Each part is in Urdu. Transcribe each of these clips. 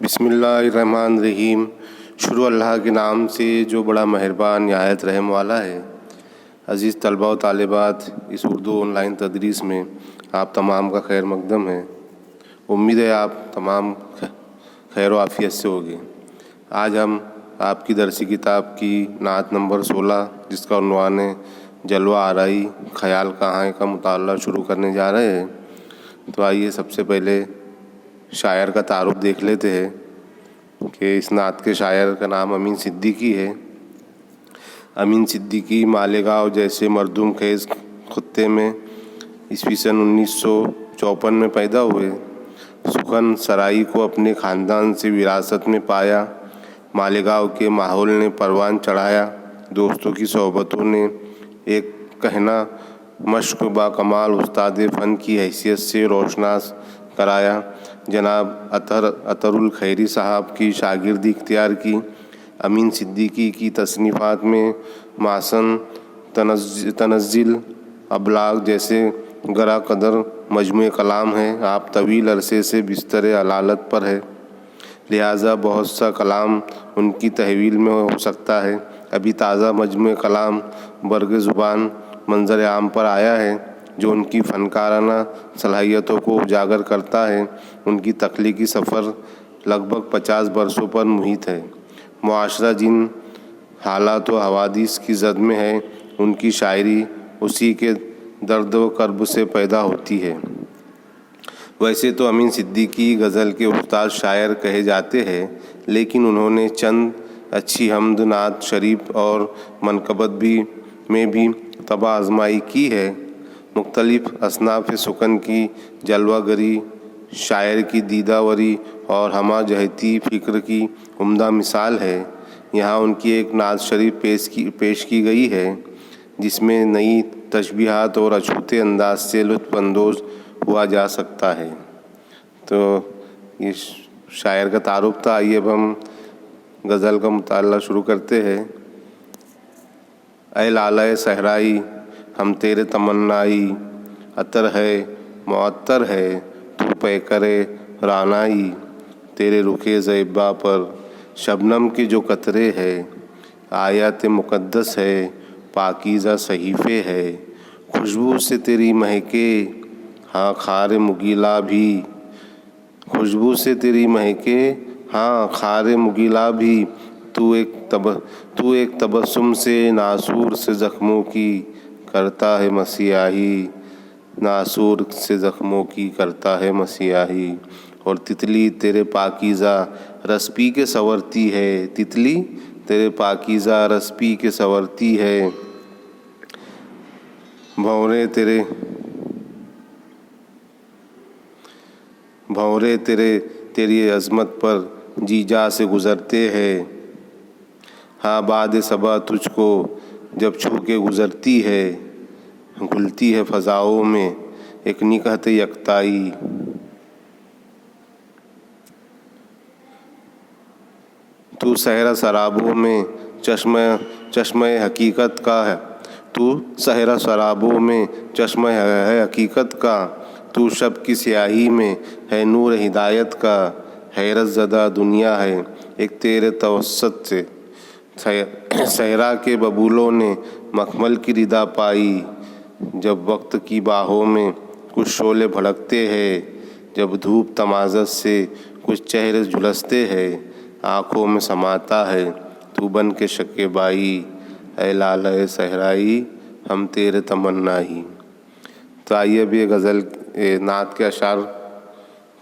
بسم اللہ الرحمن الرحیم۔ شروع اللہ کے نام سے جو بڑا مہربان نہایت رحم والا ہے۔ عزیز طلباء و طالبات، اس اردو آن لائن تدریس میں آپ تمام کا خیر مقدم ہے۔ امید ہے آپ تمام خیر و عافیت سے ہوگے۔ آج ہم آپ کی درسی کتاب کی نعت نمبر 16 جس کا عنوان ہے جلوہ آرائی خیال کہاں ہے کا مطالعہ شروع کرنے جا رہے ہیں۔ تو آئیے سب سے پہلے شاعر کا تعارف دیکھ لیتے ہیں کہ اس نعت کے شاعر کا نام امین صدیقی ہے۔ امین صدیقی مالیگاؤں جیسے مردم خیز خطے میں عیسوی سن 1954 میں پیدا ہوئے۔ سخن سرائی کو اپنے خاندان سے وراثت میں پایا۔ مالیگاؤں کے ماحول نے پروان چڑھایا۔ دوستوں کی صحبتوں نے ایک کہنا مشق با کمال استاد فن کی حیثیت سے روشناس کرایا۔ جناب اطہر الخیری صاحب کی شاگردی اختیار کی۔ امین صدیقی کی تصنیفات میں محسن تنزل ابلاغ جیسے گراں قدر مجموعہ کلام ہیں۔ آپ طویل عرصے سے بستر علالت پر ہے، لہٰذا بہت سا کلام ان کی تحویل میں ہو سکتا ہے۔ ابھی تازہ مجموعہ کلام برگ زبان منظر عام پر آیا ہے جو ان کی فنکارانہ صلاحیتوں کو اجاگر کرتا ہے۔ ان کی تخلیقی سفر لگ بھگ 50 برسوں پر محیط ہے۔ معاشرہ جن حالات و حوادث کی زد میں ہے، ان کی شاعری اسی کے درد و کرب سے پیدا ہوتی ہے۔ ویسے تو امین صدیقی غزل کے استاد شاعر کہے جاتے ہیں، لیکن انہوں نے چند اچھی حمد نعت شریف اور منقبت میں بھی طبع آزمائی کی ہے۔ مختلف اصناف سخن کی جلوہ گری، شاعر کی دیداوری اور ہمہ جہتی فکر کی عمدہ مثال ہے۔ یہاں ان کی ایک نعت شریف پیش کی گئی ہے جس میں نئی تشبیہات اور اچھوتے انداز سے لطف اندوز ہوا جا سکتا ہے۔ تو یہ شاعر کا تعارف تھا۔ آئیے اب ہم غزل کا مطالعہ شروع کرتے ہیں۔ اے لالۂ صحرائی ہم تیرے تمنائی، عطر ہے معطر ہے تو پیکر رعنائی، تیرے رخ زیبا پر شبنم کے جو قطرے ہے، آیات مقدس ہے پاکیزہ صحیفے ہے، خوشبو سے تیری مہکے ہاں خار مغیلہ بھی، خوشبو سے تیری مہکے ہاں خار مغیلہ بھی، تو ایک تبسم سے ناسور سے زخموں کی کرتا ہے مسیحی، ناسور سے زخموں کی کرتا ہے مسیحی، اور تتلی تیرے پاکیزہ رس پی کے سنورتی ہے، تتلی تیرے پاکیزہ رس پی کے سنورتی ہے، بھنورے تیری عظمت پر جی جا سے گزرتے ہیں، ہاں باد صبا تجھ کو جب چھو کے گزرتی ہے، گھلتی ہے فضاؤں میں ایک نکہت یکتائی، تو صحرا سرابوں میں چشمہ حقیقت کا ہے، تو صحرا سرابوں میں چشمہ ہے حقیقت کا، تو شب کی سیاہی میں ہے نور ہدایت کا، حیرت زدہ دنیا ہے ایک تیرے توسط سے، صحرا کے ببولوں نے مخمل کی ردا پائی، جب وقت کی باہوں میں کچھ شعلے بھڑکتے ہیں، جب دھوپ تمازت سے کچھ چہرے جھلستے ہیں، آنکھوں میں سماتا ہے تو بن کے شکیبائی، اے لالۂ صحرائی ہم تیرے تمنائی۔ تو آئیے اب یہ غزل نعت کے اشعار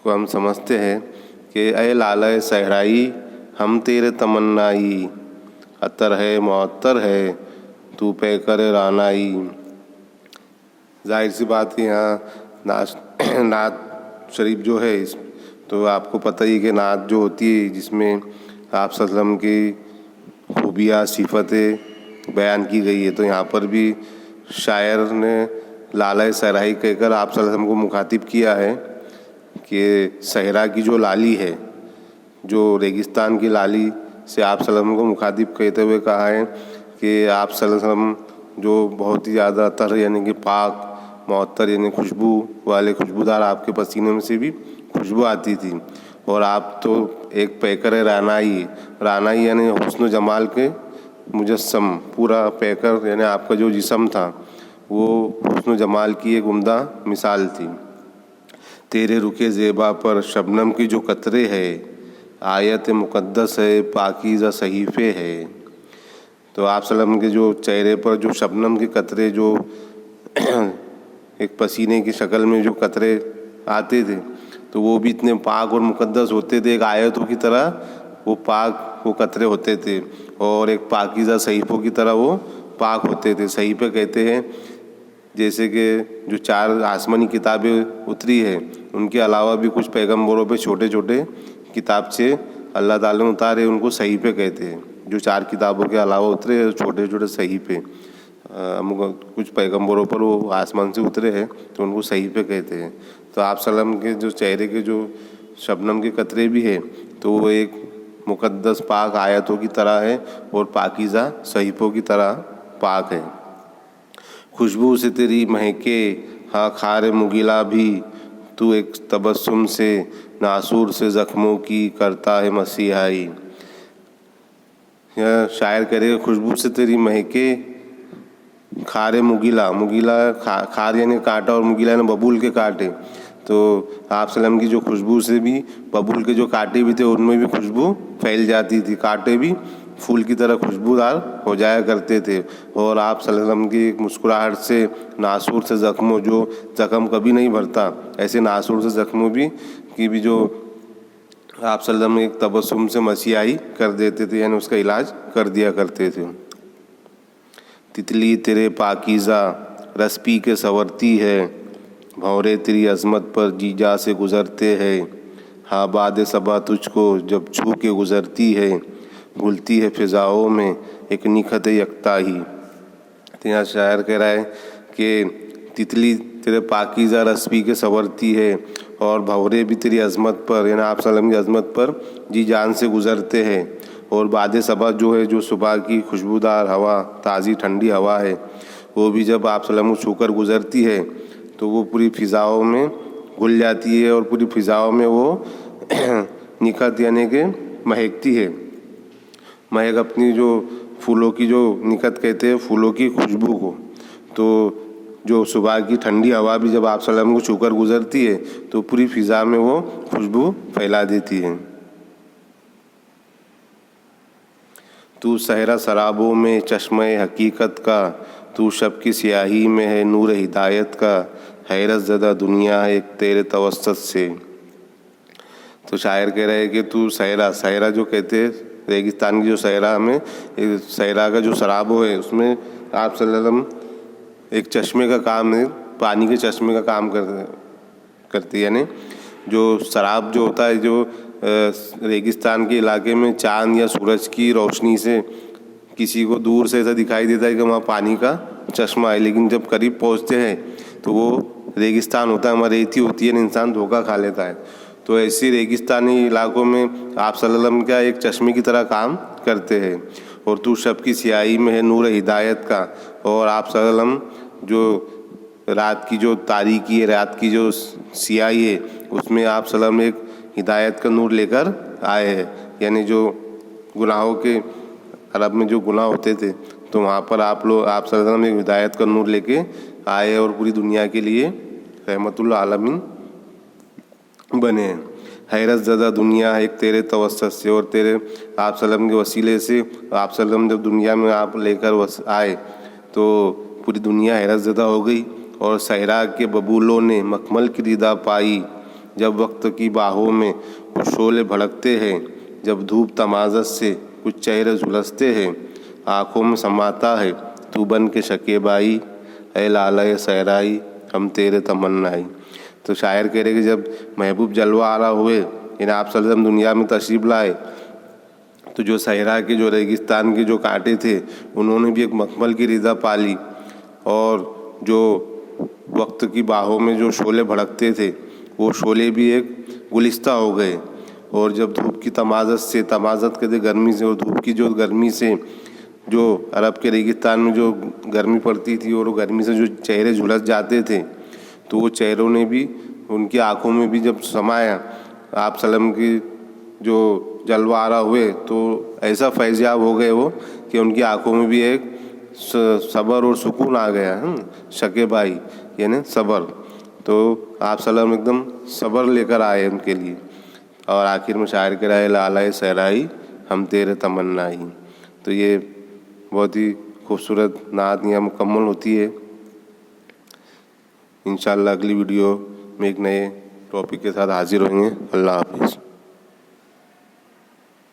کو ہم سمجھتے ہیں کہ اے لالۂ صحرائی ہم تیرے تمنائی، عطر ہے معطر ہے تو پیکر رعنائی۔ ظاہر سی بات ہے یہاں نعت شریف جو ہے تو آپ کو پتہ ہی کہ نعت جو ہوتی ہے جس میں آپ صلی اللہ علیہ وسلم کی خوبیاں صفتیں بیان کی گئی ہے، تو یہاں پر بھی شاعر نے لالۂ صحرائی کہہ کر آپ صلی اللہ علیہ وسلم کو مخاطب کیا ہے کہ صحرا کی جو لالی ہے، جو ریگستان کی لالی سے آپ صلی اللہ علیہ وسلم کو مخاطب کہتے ہوئے کہا ہے کہ آپ صلی اللہ علیہ وسلم جو بہت ہی زیادہ عطر یعنی کہ پاک معطر یعنی خوشبو والے خوشبودار آپ کے پسینے میں سے بھی خوشبو آتی تھی، اور آپ تو ایک پیکر رانائی. رانائی یعنی حسن و جمال کے مجسم. پورا پیکر یعنی آپ کا جو جسم تھا وہ حسن و جمال کی ایک عمدہ مثال تھی. تیرے رخ زیبا پر شبنم کی جو قطرے ہے، آیت مقدس ہے، پاکیزہ صحیفے ہے. تو آپ صلی اللہ علیہ وسلم کے جو چہرے پر جو شبنم کے قطرے، جو ایک پسینے کی شکل میں جو قطرے آتے تھے، تو وہ بھی اتنے پاک اور مقدس ہوتے تھے. ایک آیتوں کی طرح وہ پاک وہ قطرے ہوتے تھے، اور ایک پاکیزہ صحیفوں کی طرح وہ پاک ہوتے تھے. صحیفے کہتے ہیں جیسے کہ جو 4 آسمانی کتابیں اتری ہے، ان کے علاوہ بھی کچھ پیغمبروں پہ چھوٹے چھوٹے کتابچے اللہ تعالیٰ نے اتارے، ان کو صحیفے کہتے ہیں. جو 4 کتابوں کے علاوہ اترے چھوٹے چھوٹے صحیفے، کچھ پیغمبروں پر وہ آسمان سے اترے ہیں تو ان کو صحیفے کہتے ہیں. تو آپ صلی اللہ علیہ وسلم کے جو چہرے کے جو شبنم کے قطرے بھی ہیں تو وہ ایک مقدس پاک آیتوں کی طرح ہے اور پاکیزہ صحیفوں کی طرح پاک ہے. خوشبو سے تیری مہکے ہاں خار مغیلہ بھی، تو ایک تبسم سے ناسور سے زخموں کی کرتا ہے مسیحائی. شاعر کہہ رہے خوشبو سے تیری مہکے خار مغیلہ. مغیلہ خار یعنی کانٹا اور مغیلہ یعنی ببول کے کانٹے. تو آپ صلی اللہ علیہ وسلم کی جو خوشبو سے بھی ببول کے جو کانٹے بھی تھے ان میں بھی خوشبو پھیل جاتی تھی. کانٹے بھی پھول کی طرح خوشبودار ہو جایا کرتے تھے. اور آپ صلی اللہ علیہ وسلم کی ایک مسکراہٹ سے ناسور سے زخموں، جو زخم کبھی نہیں بھرتا، ایسے ناسور سے زخموں کی بھی جو آپ صلی اللہ علیہ وسلم ایک تبسم سے مسیحائی کر دیتے تھے، یعنی اس کا علاج کر دیا کرتے تھے. تتلی تیرے پاکیزہ رس پی کے سنورتی ہے، بھونرے تیری عظمت پر جی جا سے گزرتے ہیں. ہاں باد صبا تجھ کو جب چھو کے گزرتی ہے، گھلتی ہے فضاؤں میں ایک نکھت یکتا ہی. تو یہاں شاعر کہہ رہا ہے کہ تتلی تیرے پاکیزہ رس پی کے سنورتی ہے، اور بھونرے بھی تیری عظمت پر یعنی آپ صلی اللہ علیہ وسلم کی عظمت پر جی جان سے گزرتے ہیں. اور باد صبا جو ہے، جو صبح کی خوشبودار ہوا، تازی ٹھنڈی ہوا ہے، وہ بھی جب آپ صلی اللہ علیہ وسلم چھو کر گزرتی ہے تو وہ پوری فضاؤں میں گھل جاتی ہے، اور پوری فضاؤں میں وہ نکھت یعنی کہ مہکتی ہے. مہک اپنی جو پھولوں کی جو نکھت کہتے ہیں پھولوں کی خوشبو کو. تو جو صبح کی ٹھنڈی ہوا بھی جب آپ صلی اللہ علیہ وسلم کو چھو کر گزرتی ہے تو پوری فضا میں وہ خوشبو پھیلا دیتی ہے. تو صحرا سرابوں میں چشمہ حقیقت کا، تو شب کی سیاہی میں ہے نور ہدایت کا. حیرت زدہ دنیا ہے ایک تیرے توسط سے. تو شاعر کہہ رہے ہیں کہ تو صحرا جو کہتے ہیں ریگستان کی جو صحرا میں، صحرا کا جو سراب ہے اس میں آپ صلی اللہ علیہ وسلم ایک چشمے کا کام ہے، پانی کے چشمے کا کام کرتے. یعنی جو سراب جو ہوتا ہے، جو ریگستان کے علاقے میں چاند یا سورج کی روشنی سے کسی کو دور سے ایسا دکھائی دیتا ہے کہ وہاں پانی کا چشمہ ہے، لیکن جب قریب پہنچتے ہیں تو وہ ریگستان ہوتا ہے، وہاں ریتی ہوتی ہے، انسان دھوکہ کھا لیتا ہے. تو ایسی ریگستانی علاقوں میں آپ صلی اللہ علیہ وسلم کا ایک چشمے کی طرح کام کرتے ہیں. اور تو شب کی سیاہی میں ہے نور ہدایت کا. اور آپ صلی اللہ علیہ وسلم جو رات کی جو تاریکی ہے، رات کی جو سیاہی ہے، اس میں آپ صلی اللہ علیہ وسلم ایک ہدایت کا نور لے کر آئے ہیں. یعنی جو گناہوں کے عرب میں جو گناہ ہوتے تھے تو وہاں پر آپ صلی اللہ علیہ وسلم ایک ہدایت کا نور لے کے آئے اور پوری دنیا کے لیے رحمت اللہ عالمین بنے. حیرت زدہ دنیا ہے ایک تیرے توسط سے. اور تیرے آپ صلی اللہ علیہ وسلم کے وسیلے سے آپ صلی اللہ علیہ وسلم جب دنیا میں آپ لے کر آئے تو پوری دنیا حیرت زدہ ہو گئی. اور صحرا کے ببولوں نے مکمل کی ردا پائی، جب وقت کی باہوں میں کچھ شعلے بھڑکتے ہیں، جب دھوپ تمازت سے کچھ چہرے جھلستے ہیں، آنکھوں میں سماتا ہے تو بن کے شکیبائی، اے لالۂ صحرائی ہم تیرے تمنائی. تو شاعر کہہ رہے کہ جب محبوب جلوہ آرا ہوئے، یعنی آپ صلی اللہ علیہ وسلم دنیا میں تشریف لائے، تو جو صحرا کے جو ریگستان کے جو کانٹے تھے انہوں نے بھی ایک مکمل کی رضا پالی. اور جو وقت کی باہوں میں جو شعلے بھڑکتے تھے وہ شعلے بھی ایک گلستہ ہو گئے. اور جب دھوپ کی تمازت کہتے گرمی سے، اور دھوپ کی جو گرمی سے جو عرب کے ریگستان میں جو گرمی پڑتی تھی اور وہ گرمی سے جو چہرے جھلس جاتے تھے تو وہ چہروں نے بھی، ان کی آنکھوں میں بھی جب سمایا آپ سلم کی جو جلوہ آرا ہوئے تو ایسا فیضیاب ہو گئے وہ کہ ان کی آنکھوں میں بھی ایک صبر اور سکون آ گیا. شکیبائی یعنی صبر. تو آپ سلم ایک دم صبر لے کر آئے ان کے لیے. اور آخر میں شاعر کہہ رہا ہے لالۂ صحرائی ہم تیرے تمنائی. تو یہ بہت ہی خوبصورت نعت یہاں مکمل ہوتی ہے. انشاءاللہ اگلی ویڈیو میں ایک نئے ٹاپک کے ساتھ حاضر ہوئیں گے. اللہ حافظ.